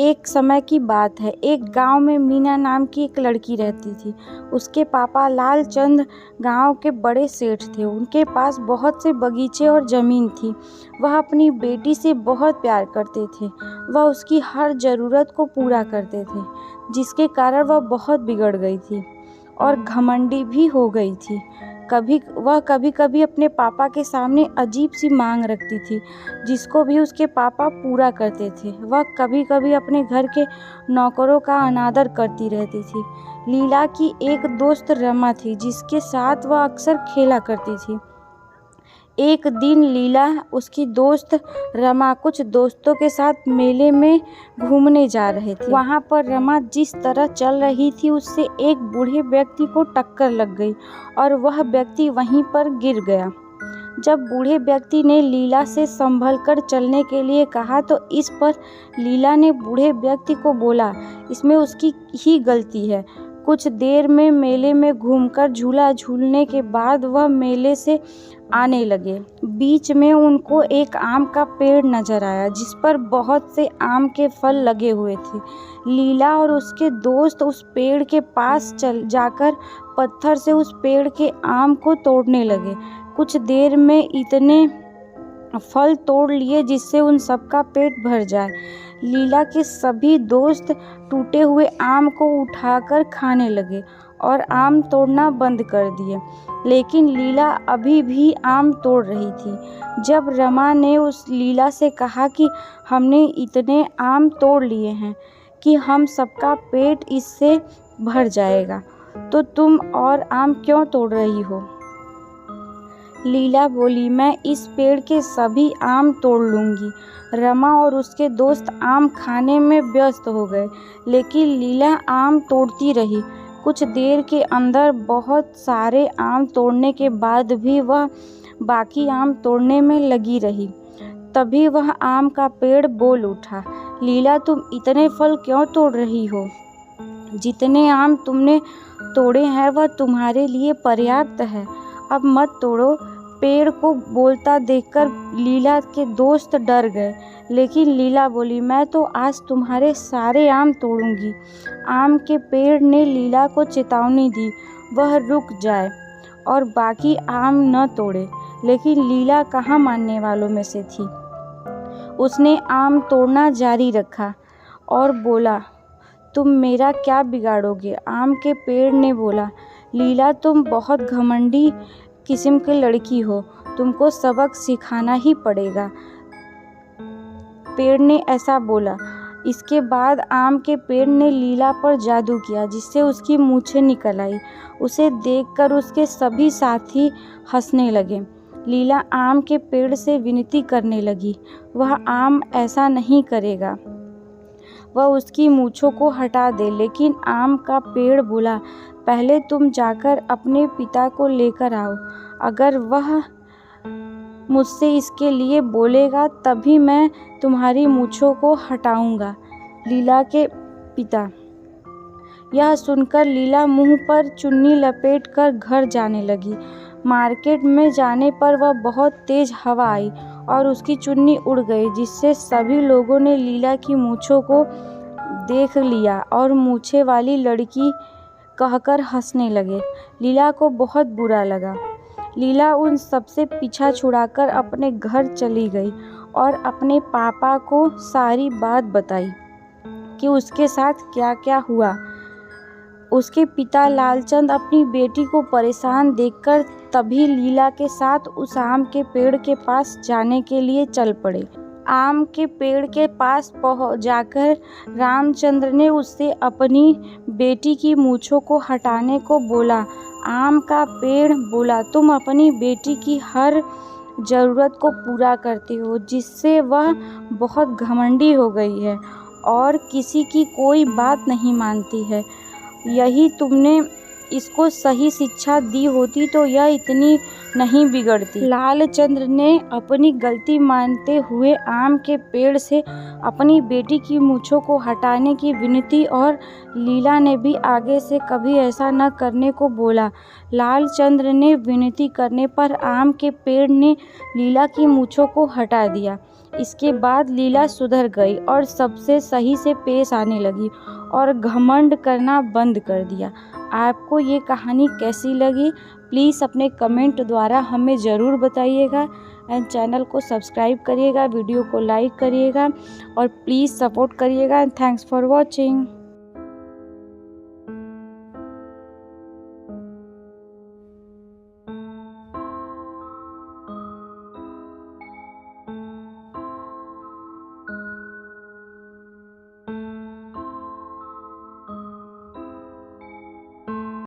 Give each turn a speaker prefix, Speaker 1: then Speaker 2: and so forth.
Speaker 1: एक समय की बात है। एक गांव में मीना नाम की एक लड़की रहती थी। उसके पापा लालचंद गांव के बड़े सेठ थे। उनके पास बहुत से बगीचे और ज़मीन थी। वह अपनी बेटी से बहुत प्यार करते थे। वह उसकी हर ज़रूरत को पूरा करते थे, जिसके कारण वह बहुत बिगड़ गई थी और घमंडी भी हो गई थी। कभी कभी अपने पापा के सामने अजीब सी मांग रखती थी, जिसको भी उसके पापा पूरा करते थे। वह कभी कभी अपने घर के नौकरों का अनादर करती रहती थी। लीला की एक दोस्त रमा थी, जिसके साथ वह अक्सर खेला करती थी। एक दिन लीला उसकी दोस्त रमा कुछ दोस्तों के साथ मेले में घूमने जा रहे थे। वहाँ पर रमा जिस तरह चल रही थी, उससे एक बूढ़े व्यक्ति को टक्कर लग गई और वह व्यक्ति वहीं पर गिर गया। जब बूढ़े व्यक्ति ने लीला से संभल कर चलने के लिए कहा, तो इस पर लीला ने बूढ़े व्यक्ति को बोला, इसमें उसकी ही गलती है। कुछ देर में मेले में घूमकर झूला झूलने के बाद वह मेले से आने लगे। बीच में उनको एक आम का पेड़ नजर आया, जिस पर बहुत से आम के फल लगे हुए थे। लीला और उसके दोस्त उस पेड़ के पास जाकर पत्थर से उस पेड़ के आम को तोड़ने लगे। कुछ देर में इतने फल तोड़ लिए जिससे उन सबका पेट भर जाए। लीला के सभी दोस्त टूटे हुए आम को उठाकर खाने लगे और आम तोड़ना बंद कर दिए, लेकिन लीला अभी भी आम तोड़ रही थी। जब रमा ने उस लीला से कहा कि हमने इतने आम तोड़ लिए हैं कि हम सबका पेट इससे भर जाएगा, तो तुम और आम क्यों तोड़ रही हो? लीला बोली, मैं इस पेड़ के सभी आम तोड़ लूँगी। रमा और उसके दोस्त आम खाने में व्यस्त हो गए, लेकिन लीला आम तोड़ती रही। कुछ देर के अंदर बहुत सारे आम तोड़ने के बाद भी वह बाकी आम तोड़ने में लगी रही। तभी वह आम का पेड़ बोल उठा, लीला, तुम इतने फल क्यों तोड़ रही हो? जितने आम तुमने तोड़े हैं वह तुम्हारे लिए पर्याप्त है, अब मत तोड़ो। पेड़ को बोलता देखकर लीला के दोस्त डर गए, लेकिन लीला बोली, मैं तो आज तुम्हारे सारे आम तोड़ूंगी। आम के पेड़ ने लीला को चेतावनी दी, वह रुक जाए और बाकी आम न तोड़े, लेकिन लीला कहाँ मानने वालों में से थी। उसने आम तोड़ना जारी रखा और बोला, तुम मेरा क्या बिगाड़ोगे? आम के पेड़ ने बोला, लीला, तुम बहुत घमंडी किस्म की लड़की हो, तुमको सबक सिखाना ही पड़ेगा। पेड़ ने ऐसा बोला। इसके बाद आम के पेड़ ने लीला पर जादू किया, जिससे उसकी मूंछें निकल आई। उसे देखकर उसके सभी साथी हंसने लगे। लीला आम के पेड़ से विनती करने लगी, वह आम ऐसा नहीं करेगा, वह उसकी मूंछों को हटा दे। लेकिन आम का पेड़ बोला, पहले तुम जाकर अपने पिता को लेकर आओ। अगर वह मुझसे इसके लिए बोलेगा तभी मैं तुम्हारी मूंछों को हटाऊंगा। लीला के पिता। यह सुनकर लीला मुंह पर चुन्नी लपेटकर घर जाने लगी। मार्केट में जाने पर वह बहुत तेज हवा आई और उसकी चुन्नी उड़ गई, जिससे सभी लोगों ने लीला की मूंछों को देख लिया और मूंछें वाली लड़की कहकर हंसने लगे। लीला को बहुत बुरा लगा। लीला उन सबसे पीछा छुड़ाकर अपने घर चली गई और अपने पापा को सारी बात बताई कि उसके साथ क्या क्या हुआ। उसके पिता लालचंद अपनी बेटी को परेशान देखकर तभी लीला के साथ उस आम के पेड़ के पास जाने के लिए चल पड़े। आम के पेड़ के पास जाकर रामचंद्र ने उससे अपनी बेटी की मूंछों को हटाने को बोला। आम का पेड़ बोला, तुम अपनी बेटी की हर ज़रूरत को पूरा करते हो, जिससे वह बहुत घमंडी हो गई है और किसी की कोई बात नहीं मानती है। यही तुमने इसको सही शिक्षा दी होती तो यह इतनी नहीं बिगड़ती। लालचंद्र ने अपनी गलती मानते हुए आम के पेड़ से अपनी बेटी की मूंछों को हटाने की विनती और लीला ने भी आगे से कभी ऐसा न करने को बोला। लालचंद्र ने विनती करने पर आम के पेड़ ने लीला की मूंछों को हटा दिया। इसके बाद लीला सुधर गई और सबसे सही से पेश आने लगी और घमंड करना बंद कर दिया। आपको ये कहानी कैसी लगी प्लीज़ अपने कमेंट द्वारा हमें ज़रूर बताइएगा एंड चैनल को सब्सक्राइब करिएगा, वीडियो को लाइक करिएगा और प्लीज़ सपोर्ट करिएगा एंड थैंक्स फॉर वॉचिंग।